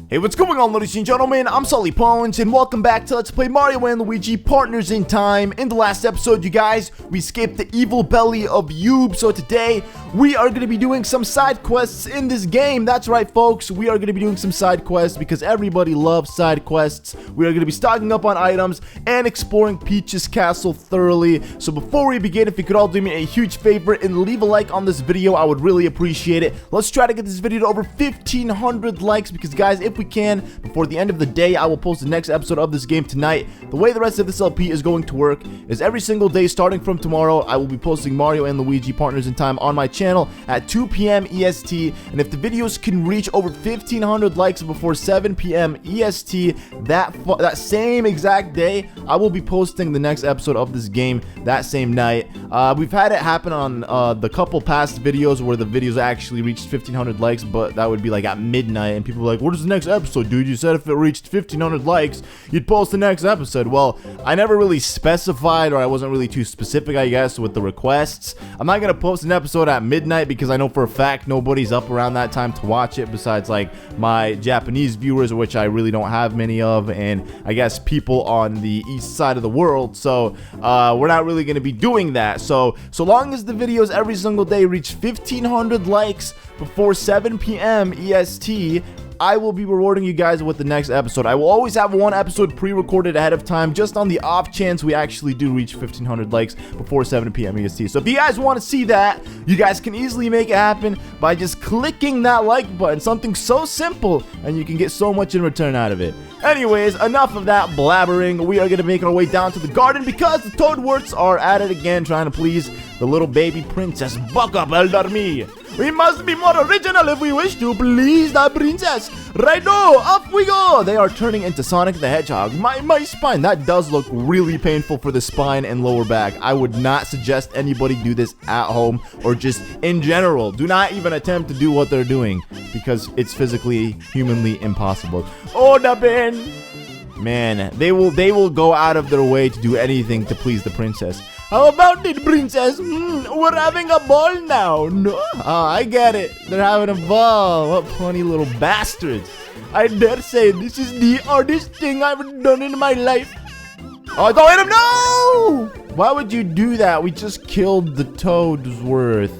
Hey, what's going on, ladies and gentlemen? I'm SullyPwnz, and welcome back to Let's Play Mario and Luigi Partners in Time. In the last episode, you guys, we escaped the evil belly of Yube, so today, we are going to be doing some side quests in this game. That's right, folks, we are going to be doing some side quests because everybody loves side quests. We are going to be stocking up on items and exploring Peach's castle thoroughly. So before we begin, if you could all do me a huge favor and leave a like on this video, I would really appreciate it. Let's try to get this video to over 1,500 likes because, guys, if we can, before the end of the day, I will post the next episode of this game tonight. The way the rest of this LP is going to work is every single day starting from tomorrow, I will be posting Mario and Luigi Partners in Time on my channel at 2 p.m. EST, and if the videos can reach over 1,500 likes before 7 p.m. EST that same exact day, I will be posting the next episode of this game that same night. We've had it happen on the couple past videos where the videos actually reached 1,500 likes, but that would be like at midnight, and people were like, "What is the next episode, dude? You said if it reached 1,500 likes, you'd post the next episode." Well, I never really specified, or I wasn't really too specific, I guess, with the requests. I'm not gonna post an episode at midnight because I know for a fact nobody's up around that time to watch it besides like my Japanese viewers, which I really don't have many of, and I guess people on the east side of the world. So we're not really gonna be doing that. So long as the videos every single day reach 1,500 likes before 7 p.m. EST, I will be rewarding you guys with the next episode. I will always have one episode pre-recorded ahead of time, just on the off chance we actually do reach 1,500 likes before 7 p.m. EST. So if you guys want to see that, you guys can easily make it happen by just clicking that like button. Something so simple, and you can get so much in return out of it. Anyways, enough of that blabbering. We are going to make our way down to the garden because the Toadsworths are at it again, trying to please the little baby princess. Buck up, Elder Me. We must be more original if we wish to please the princess. Right now, off we go. They are turning into Sonic the Hedgehog. My spine, that does look really painful for the spine and lower back. I would not suggest anybody do this at home or just in general. Do not even attempt to do what they're doing because it's physically, humanly impossible. Oh, the pain. Man, they will go out of their way to do anything to please the princess. How about it, princess? We're having a ball now. No, I get it. They're having a ball. What funny little bastards. I dare say this is the hardest thing I've done in my life. Oh, don't hit him. No! Why would you do that? We just killed the Toadsworth.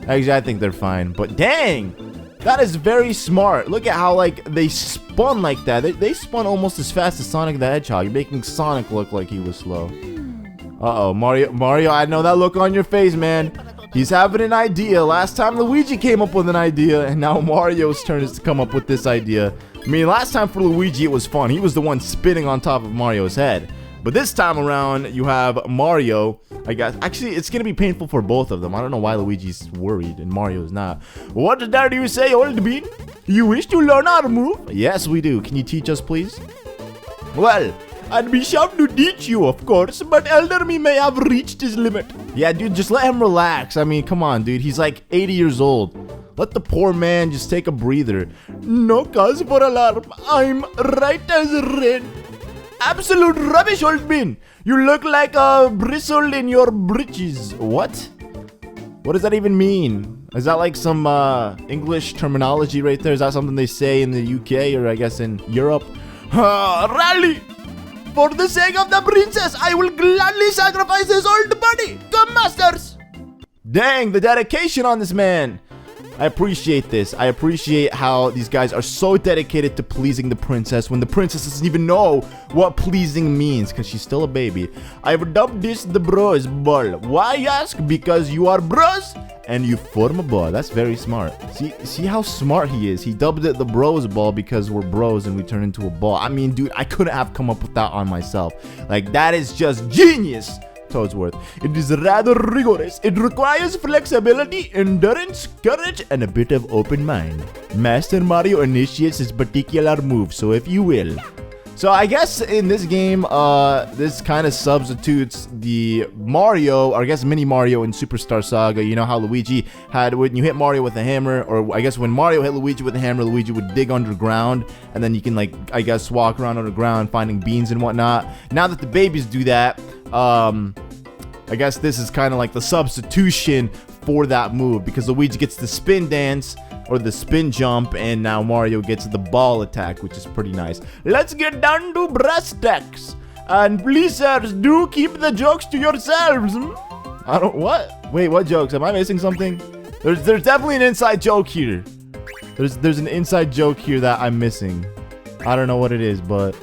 Actually, I think they're fine. But dang, that is very smart. Look at how, like, they spun like that. They spun almost as fast as Sonic the Hedgehog. You're making Sonic look like he was slow. Uh-oh, Mario, I know that look on your face, man. He's having an idea. Last time Luigi came up with an idea, and now Mario's turn is to come up with this idea. I mean, last time for Luigi, it was fun. He was the one spinning on top of Mario's head. But this time around, you have Mario. I guess, actually, it's going to be painful for both of them. I don't know why Luigi's worried and Mario's not. What did you say, old bean? You wish to learn how to move? Yes, we do. Can you teach us, please? Well, I'd be sure to teach you, of course, but Elder Me may have reached his limit. Yeah, dude, just let him relax. I mean, come on, dude. He's like 80 years old. Let the poor man just take a breather. No cause for alarm. I'm right as rain. Absolute rubbish, old bean. You look like a bristle in your britches. What? What does that even mean? Is that like some English terminology right there? Is that something they say in the UK or I guess in Europe? Rally! For the sake of the princess, I will gladly sacrifice his old body. Come, masters! Dang, the dedication on this man. I appreciate this. I appreciate how these guys are so dedicated to pleasing the princess when the princess doesn't even know what pleasing means because she's still a baby. I've dubbed this the bros ball. Why ask? Because you are bros and you form a ball. That's very smart. See how smart he is. He dubbed it the bros ball because we're bros and we turn into a ball. I mean, dude, I couldn't have come up with that on myself. Like, that is just genius. Toadsworth. It is rather rigorous. It requires flexibility, endurance, courage, and a bit of open mind. Master Mario initiates his particular move, so if you will. So I guess in this game, this kind of substitutes the Mario, or I guess Mini Mario in Superstar Saga. You know how Luigi had, when you hit Mario with a hammer, or I guess when Mario hit Luigi with a hammer, Luigi would dig underground, and then you can, like, I guess walk around underground finding beans and whatnot. Now that the babies do that, I guess this is kind of like the substitution for that move because Luigi gets the spin dance or the spin jump, and now Mario gets the ball attack, which is pretty nice. Let's get down to brass tacks. And please, sirs, do keep the jokes to yourselves. I don't, what? Wait, what jokes? Am I missing something? There's definitely an inside joke here. There's an inside joke here that I'm missing. I don't know what it is, but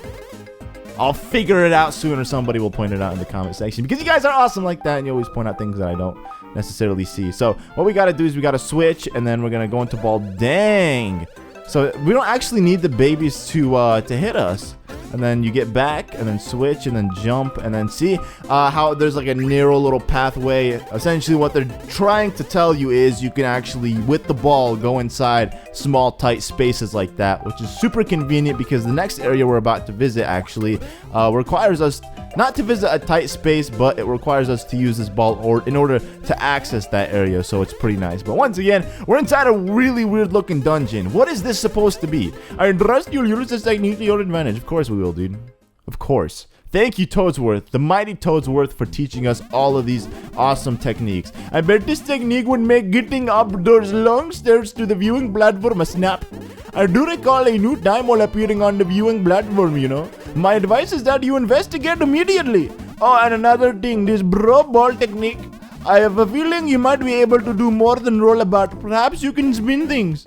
I'll figure it out soon, or somebody will point it out in the comment section, because you guys are awesome like that, and you always point out things that I don't necessarily see. So what we got to do is we got to switch, and then we're going to go into ball. Dang. So we don't actually need the babies to hit us. And then you get back, and then switch, and then jump, and then see how there's like a narrow little pathway. Essentially what they're trying to tell you is you can actually, with the ball, go inside small tight spaces like that, which is super convenient, because the next area we're about to visit actually requires us not to visit a tight space, but it requires us to use this ball in order to access that area, so it's pretty nice. But once again, we're inside a really weird looking dungeon. What is this supposed to be? I trust you'll use this technique to your advantage. Of course we will, dude. Of course. Thank you, Toadsworth, the mighty Toadsworth, for teaching us all of these awesome techniques. I bet this technique would make getting up those long stairs to the viewing platform a snap. I do recall a new time while appearing on the viewing platform, you know. My advice is that you investigate immediately. Oh, and another thing, this bro ball technique. I have a feeling you might be able to do more than roll about. Perhaps you can spin things.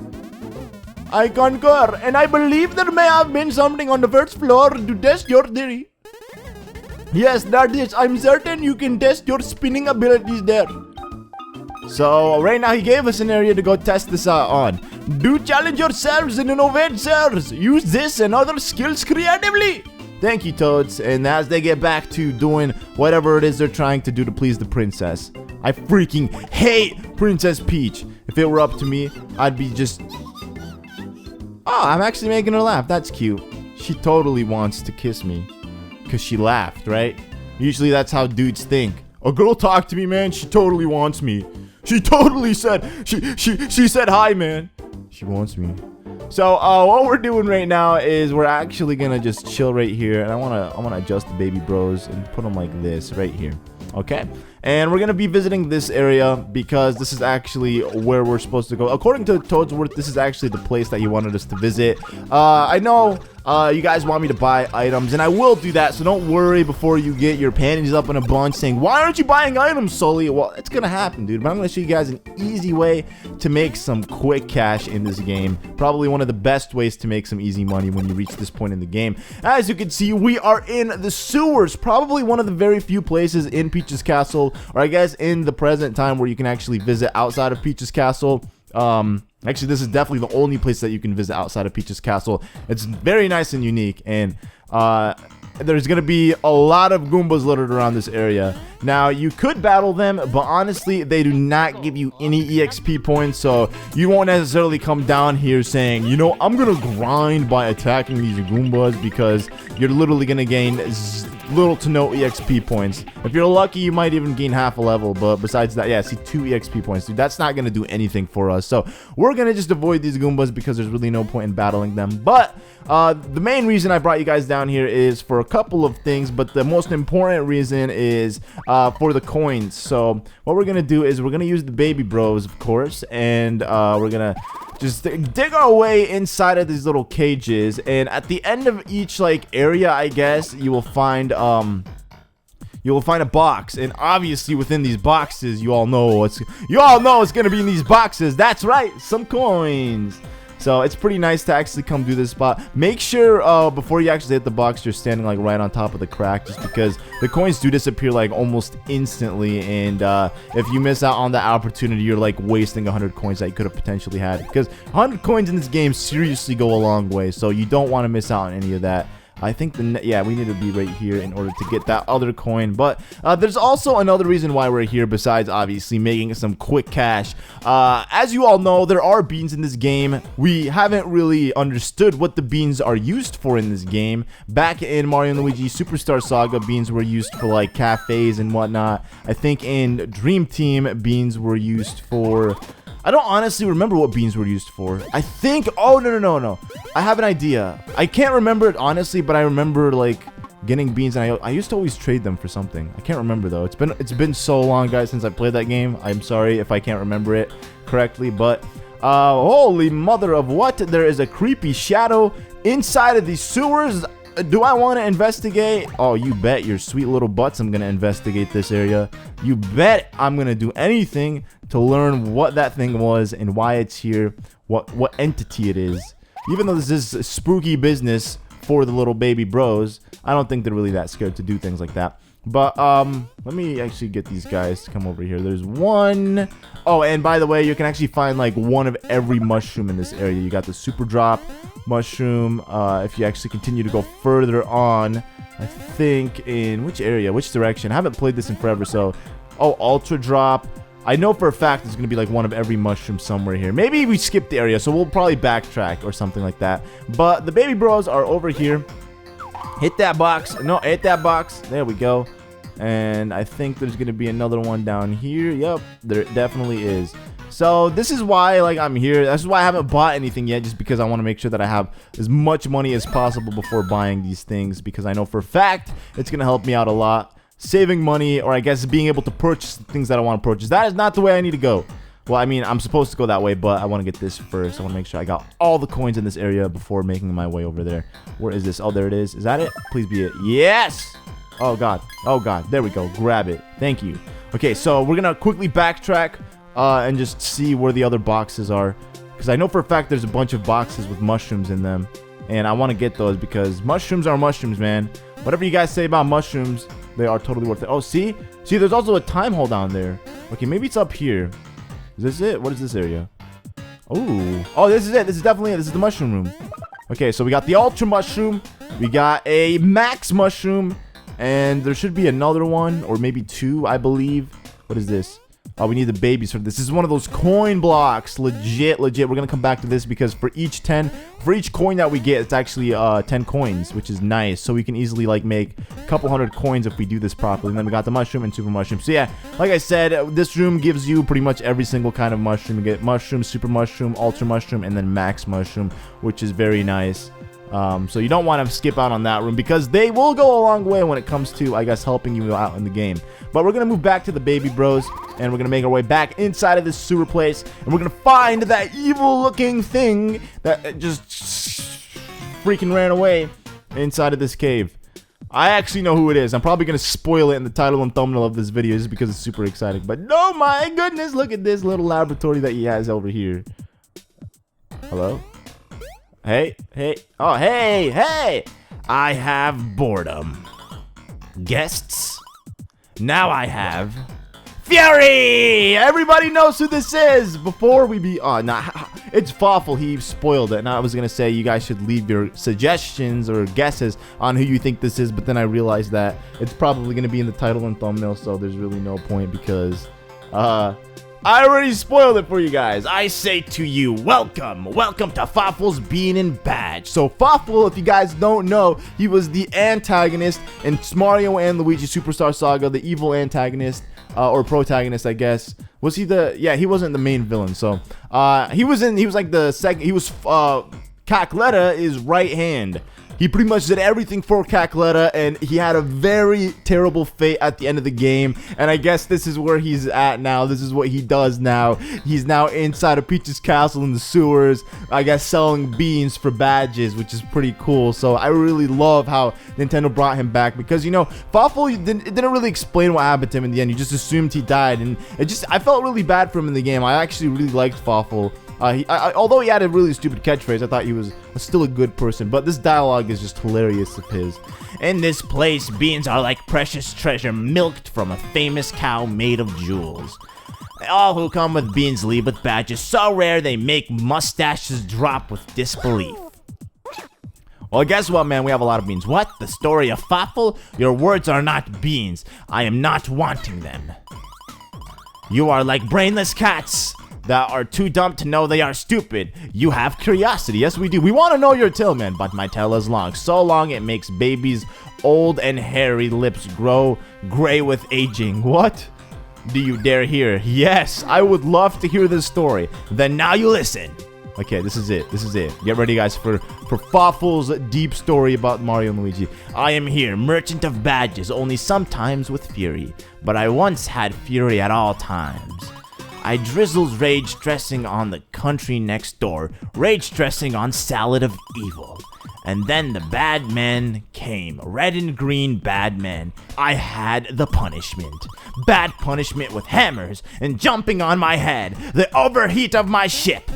I concur, and I believe there may have been something on the first floor to test your theory. Yes, that is. I'm certain you can test your spinning abilities there. So, right now he gave us an area to go test this out on. Do challenge yourselves and innovate, sirs. Use this and other skills creatively. Thank you, Toads. And as they get back to doing whatever it is they're trying to do to please the princess. I freaking hate Princess Peach. If it were up to me, I'd be just... Oh, I'm actually making her laugh. That's cute. She totally wants to kiss me. Because she laughed, right? Usually that's how dudes think. A girl talked to me, man. She totally wants me. She totally said, she said hi, man. She wants me. So, what we're doing right now is we're actually gonna just chill right here. And I wanna adjust the baby bros and put them like this right here. Okay? And we're gonna be visiting this area because this is actually where we're supposed to go. According to Toadsworth, this is actually the place that he wanted us to visit. I know you guys want me to buy items, and I will do that, so don't worry before you get your panties up in a bunch saying, why aren't you buying items, Sully? Well, it's gonna happen, dude, but I'm gonna show you guys an easy way to make some quick cash in this game. Probably one of the best ways to make some easy money when you reach this point in the game. As you can see, we are in the sewers, probably one of the very few places in Peach's Castle, or I guess in the present time, where you can actually visit outside of Peach's Castle. Actually, this is definitely the only place that you can visit outside of Peach's Castle. It's very nice and unique, and there's gonna be a lot of Goombas littered around this area. Now, you could battle them, but honestly, they do not give you any EXP points, so you won't necessarily come down here saying, you know, I'm gonna grind by attacking these Goombas, because you're literally gonna gain little to no EXP points. If you're lucky, you might even gain half a level, but besides that, yeah, see, 2 EXP points, dude. That's not gonna do anything for us, so we're gonna just avoid these Goombas because there's really no point in battling them. But the main reason I brought you guys down here is for a couple of things, but the most important reason is for the coins. So what we're gonna do is we're gonna use the baby bros, of course, and we're gonna just dig our way inside of these little cages, and at the end of each like area, I guess, you will find a box, and obviously within these boxes, you all know it's gonna be in these boxes. That's right, some coins. So it's pretty nice to actually come do this spot. Make sure before you actually hit the box, you're standing like right on top of the crack, just because the coins do disappear like almost instantly, and if you miss out on that opportunity, you're like wasting 100 coins that you could have potentially had, because 100 coins in this game seriously go a long way, so you don't want to miss out on any of that. I think yeah, we need to be right here in order to get that other coin. But there's also another reason why we're here besides obviously making some quick cash. As you all know, there are beans in this game. We haven't really understood what the beans are used for in this game. Back in Mario & Luigi Superstar Saga, beans were used for like cafes and whatnot. I think in Dream Team, beans were used for... I don't honestly remember what beans were used for. I think... Oh, no. I have an idea. I can't remember it honestly, but I remember like getting beans, and I used to always trade them for something. I can't remember though. It's been so long, guys, since I played that game. I'm sorry if I can't remember it correctly, but Holy mother of what? There is a creepy shadow inside of these sewers. Do I want to investigate? Oh, you bet your sweet little butts I'm going to investigate this area. You bet I'm going to do anything to learn what that thing was and why it's here, what entity it is. Even though this is spooky business for the little baby bros, I don't think they're really that scared to do things like that. But, let me actually get these guys to come over here. There's one. Oh, and by the way, you can actually find, like, one of every mushroom in this area. You got the super drop mushroom. If you actually continue to go further on, I think in which area, which direction? I haven't played this in forever, so. Oh, ultra drop. I know for a fact there's going to be, like, one of every mushroom somewhere here. Maybe we skipped the area, so we'll probably backtrack or something like that. But the baby bros are over here. Hit that box. No, hit that box. There we go. And I think there's going to be another one down here. Yep, there definitely is. So this is why, like, I'm here. This is why I haven't bought anything yet, just because I want to make sure that I have as much money as possible before buying these things, because I know for a fact it's going to help me out a lot. Saving money, or I guess being able to purchase things that I want to purchase. That is not the way I need to go. Well, I mean, I'm supposed to go that way, but I want to get this first. I want to make sure I got all the coins in this area before making my way over there. Where is this? Oh, there it is. Is that it? Please be it. Yes! Oh, God. Oh, God. There we go. Grab it. Thank you. Okay, so we're going to quickly backtrack and just see where the other boxes are. Because I know for a fact there's a bunch of boxes with mushrooms in them. And I want to get those because mushrooms are mushrooms, man. Whatever you guys say about mushrooms, they are totally worth it. Oh, see? See, there's also a time hole down there. Okay, maybe it's up here. Is this it? What is this area? Oh, this is it. This is definitely it. This is the mushroom room. Okay, so we got the ultra mushroom. We got a max mushroom. And there should be another one, or maybe two, I believe. What is this? Oh, we need the babies for this. This is one of those coin blocks. Legit. We're going to come back to this because for each coin that we get, it's actually 10 coins, which is nice. So we can easily, like, make a couple hundred coins if we do this properly. And then we got the mushroom and super mushroom. So yeah, like I said, this room gives you pretty much every single kind of mushroom. You get mushroom, super mushroom, ultra mushroom, and then max mushroom, which is very nice. So you don't want to skip out on that room because they will go a long way when it comes to, I guess, helping you out in the game. But we're going to move back to the baby bros and we're going to make our way back inside of this sewer place and we're going to find that evil looking thing that just freaking ran away inside of this cave. I actually know who it is. I'm probably going to spoil it in the title and thumbnail of this video just because it's super exciting. But oh my goodness, look at this little laboratory that he has over here. Hello? Hey. Oh, hey. I have boredom. Guests? Now I have Fury! Everybody knows who this is. Before we be... Oh, nah. It's Fawful. He spoiled it. And I was going to say you guys should leave your suggestions or guesses on who you think this is. But then I realized that it's probably going to be in the title and thumbnail. So there's really no point because... I already spoiled it for you guys. I say to you, welcome to Fawful's Bean and Badge. So Fawful, if you guys don't know, he was the antagonist in Mario and Luigi Superstar Saga, the evil antagonist, or protagonist, I guess. Was he the, yeah, he wasn't the main villain, so, he was like the second, he was, Cackletta is right hand. He pretty much did everything for Cackletta, and he had a very terrible fate at the end of the game. And I guess this is where he's at now. This is what he does now. He's now inside of Peach's castle in the sewers, I guess selling beans for badges, which is pretty cool. So I really love how Nintendo brought him back because, you know, Fawful didn't really explain what happened to him in the end. You just assumed he died, and I felt really bad for him in the game. I actually really liked Fawful. Although he had a really stupid catchphrase, I thought he was still a good person. But this dialogue is just hilarious of his. In this place, beans are like precious treasure milked from a famous cow made of jewels. All who come with beans leave with badges so rare they make mustaches drop with disbelief. Well, guess what, man? We have a lot of beans. What? The story of Fawful? Your words are not beans. I am not wanting them. You are like brainless cats that are too dumb to know they are stupid. You have curiosity. Yes, we do. We want to know your tail, man, but my tail is long. So long it makes babies' old and hairy lips grow gray with aging. What? Do you dare hear? Yes, I would love to hear this story. Then now you listen. Okay, this is it. This is it. Get ready, guys, for Fawful's deep story about Mario and Luigi. I am here, merchant of badges, only sometimes with fury. But I once had fury at all times. I drizzles rage dressing on the country next door, rage dressing on salad of evil. And then the bad men came, red and green bad men. I had the punishment. Bad punishment with hammers and jumping on my head, the overheat of my ship.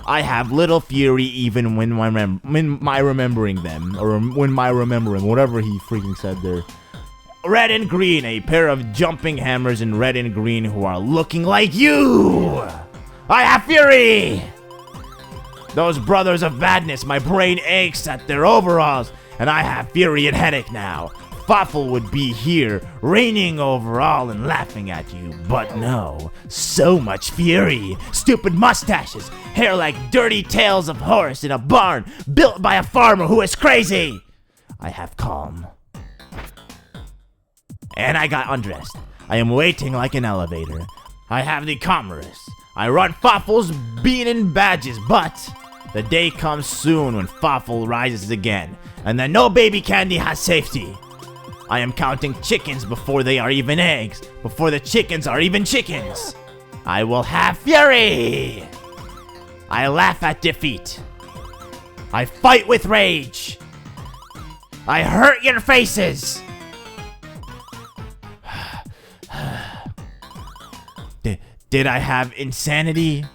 I have little fury even when my remembering them, or when my remembering, whatever he freaking said there. Red and green, a pair of jumping hammers in red and green who are looking like you. I have fury. Those brothers of badness, my brain aches at their overalls, and I have fury and headache now. Fawful would be here, reigning over all and laughing at you, but no, so much fury, stupid mustaches, hair like dirty tails of horse in a barn built by a farmer who is crazy. I have calm. And I got undressed. I am waiting like an elevator. I have the commerce. I run Fawful's bean and badges, but the day comes soon when Fawful rises again, and then no baby candy has safety. I am counting chickens before they are even eggs, before the chickens are even chickens. I will have fury. I laugh at defeat. I fight with rage. I hurt your faces. Did I have insanity?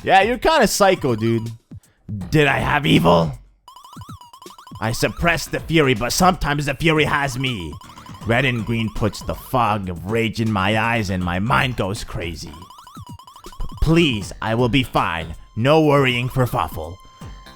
Yeah, you're kind of psycho, dude. Did I have evil? I suppress the fury, but sometimes the fury has me. Red and green puts the fog of rage in my eyes and my mind goes crazy. Please, I will be fine. No worrying for Fawful.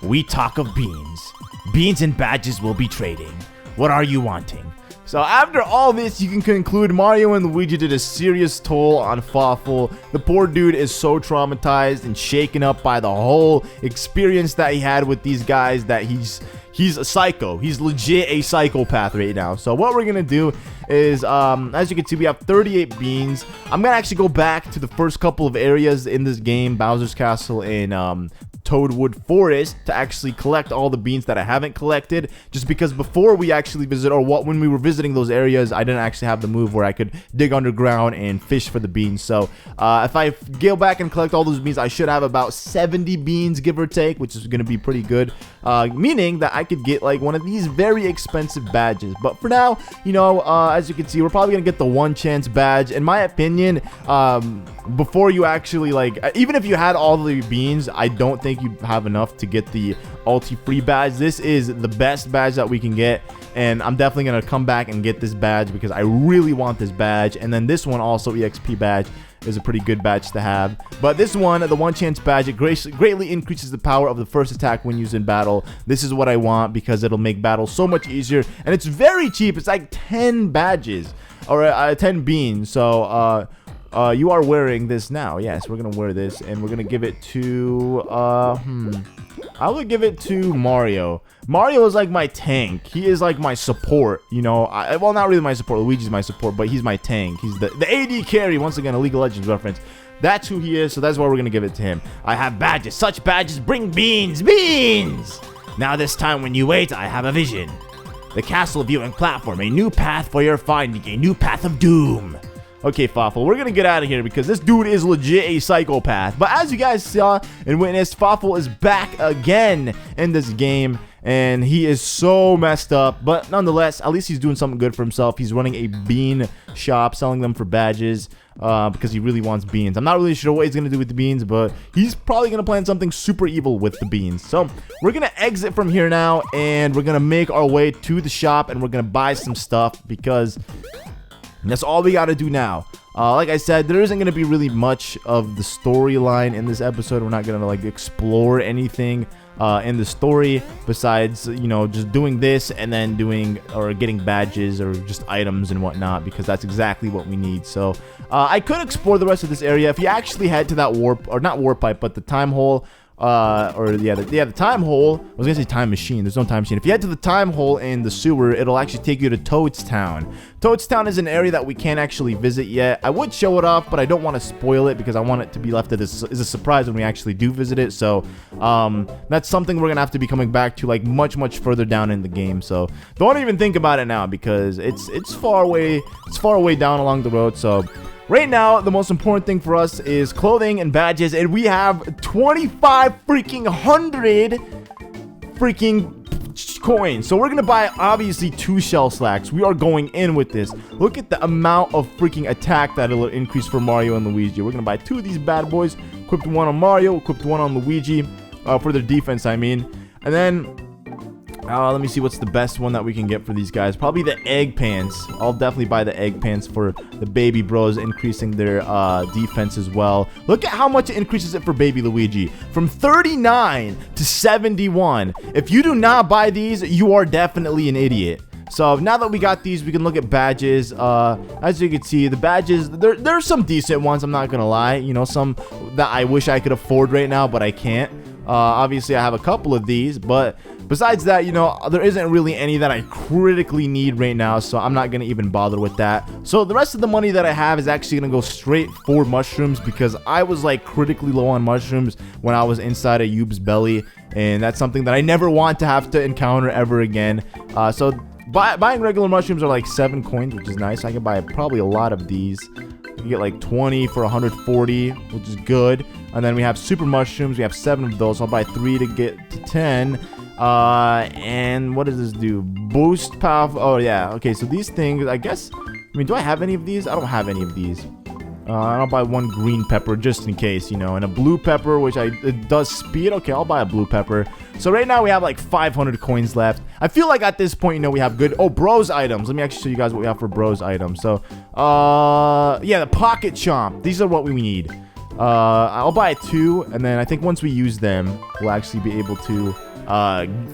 We talk of beans. Beans and badges will be trading. What are you wanting? So after all this, you can conclude Mario and Luigi did a serious toll on Fawful. The poor dude is so traumatized and shaken up by the whole experience that he had with these guys that he's a psycho. He's legit a psychopath right now. So what we're gonna do is, as you can see, we have 38 beans. I'm gonna actually go back to the first couple of areas in this game, Bowser's Castle and Toadwood Forest, to actually collect all the beans that I haven't collected, just because before we actually visit, or when we were visiting those areas, I didn't actually have the move where I could dig underground and fish for the beans. So if I go back and collect all those beans, I should have about 70 beans, give or take, which is going to be pretty good, meaning that I could get like one of these very expensive badges. But for now, you know, as you can see, we're probably gonna get the one chance badge. In my opinion, before you actually, like, even if you had all the beans, I don't think you have enough to get the ulti free badge. This is the best badge that we can get, and I'm definitely gonna come back and get this badge because I really want this badge. And then this one also, EXP badge, is a pretty good badge to have. But this one, the one chance badge, it greatly increases the power of the first attack when used in battle. This is what I want because it'll make battle so much easier, and it's very cheap. It's like 10 badges, or 10 beans. So you are wearing this now. Yes, we're gonna wear this, and we're gonna give it to I would give it to Mario. Mario is like my tank. He is like my support, you know. Well, not really my support. Luigi's my support, but he's my tank. He's the AD carry. Once again, a League of Legends reference. That's who he is, so that's why we're gonna give it to him. I have badges. Such badges bring beans. Beans! Now this time when you wait, I have a vision. The castle viewing platform. A new path for your finding. A new path of doom. Okay, Fawful, we're gonna get out of here because this dude is legit a psychopath. But as you guys saw and witnessed, Fawful is back again in this game, and he is so messed up. But nonetheless, at least he's doing something good for himself. He's running a bean shop, selling them for badges, because he really wants beans. I'm not really sure what he's gonna do with the beans, but he's probably gonna plan something super evil with the beans. So we're gonna exit from here now, and we're gonna make our way to the shop, and we're gonna buy some stuff because that's all we gotta do now. Like I said, there isn't gonna be really much of the storyline in this episode. We're not gonna like explore anything in the story besides, you know, just doing this and then doing or getting badges or just items and whatnot, because that's exactly what we need. So I could explore the rest of this area if you actually head to that warp, or not warp pipe, but the time hole. The time hole. I was gonna say time machine. There's no time machine. If you head to the time hole in the sewer, it'll actually take you to Toadstown. Toadstown is an area that we can't actually visit yet. I would show it off, but I don't want to spoil it because I want it to be left as a surprise when we actually do visit it. So that's something we're gonna have to be coming back to, like much further down in the game. So don't even think about it now because it's far away. It's far away down along the road. So right now, the most important thing for us is clothing and badges, and we have 25 freaking hundred freaking coins. So we're gonna buy obviously 2 shell slacks. We are going in with this. Look at the amount of freaking attack that it'll increase for Mario and Luigi. We're gonna buy 2 of these bad boys. Equipped one on Mario, equipped one on Luigi, for their defense, I mean. And then let me see what's the best one that we can get for these guys. Probably the egg pants. I'll definitely buy the egg pants for the baby bros, increasing their defense as well. Look at how much it increases it for baby Luigi. From 39 to 71. If you do not buy these, you are definitely an idiot. So now that we got these, we can look at badges. As you can see, the badges, there's some decent ones, I'm not gonna lie. You know, some that I wish I could afford right now, but I can't. Obviously, I have a couple of these, but besides that, you know, there isn't really any that I critically need right now, so I'm not gonna even bother with that. So the rest of the money that I have is actually gonna go straight for mushrooms, because I was like critically low on mushrooms when I was inside of Yube's belly, and that's something that I never want to have to encounter ever again. So buying regular mushrooms are like 7 coins, which is nice. I can buy probably a lot of these. You get like 20 for 140, which is good. And then we have super mushrooms. We have 7 of those. I'll buy 3 to get to 10. And what does this do? Boost power. Oh yeah. Okay, so these things, I guess. I mean, do I have any of these? I don't have any of these. I'll buy 1 green pepper just in case, you know, and a blue pepper, which it does speed. Okay, I'll buy a blue pepper. So right now we have like 500 coins left. I feel like at this point, you know, we have good. Oh, bros items. Let me actually show you guys what we have for bros items. So, yeah, the pocket chomp. These are what we need. I'll buy 2, and then I think once we use them, we'll actually be able to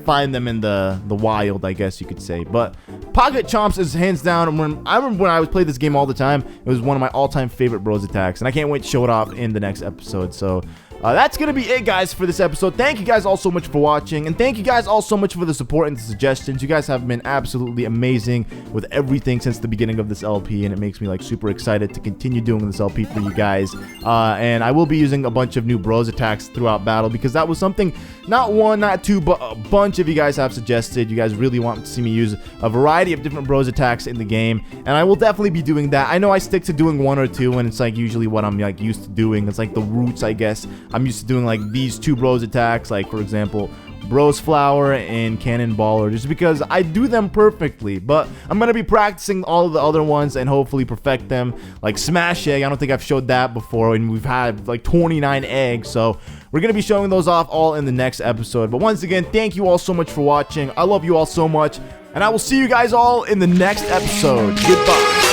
find them in the wild, I guess you could say. But pocket chomps is hands down. I remember when I was playing this game all the time, it was one of my all-time favorite bros attacks, and I can't wait to show it off in the next episode. So that's gonna be it, guys, for this episode. Thank you guys all so much for watching, and thank you guys all so much for the support and the suggestions. You guys have been absolutely amazing with everything since the beginning of this LP, and it makes me like super excited to continue doing this LP for you guys. And I will be using a bunch of new bros attacks throughout battle, because that was something not 1, not 2, but a bunch of you guys have suggested. You guys really want to see me use a variety of different bros attacks in the game, and I will definitely be doing that. I know I stick to doing 1 or 2, and it's like usually what I'm like used to doing. It's like the roots, I guess. I'm used to doing like these 2 bros attacks, like for example Bros Flower and Cannonballer, just because I do them perfectly. But I'm gonna be practicing all of the other ones and hopefully perfect them, like Smash Egg. I don't think I've showed that before, and we've had like 29 eggs, so we're gonna be showing those off all in the next episode. But once again, thank you all so much for watching. I love you all so much, and I will see you guys all in the next episode. Goodbye.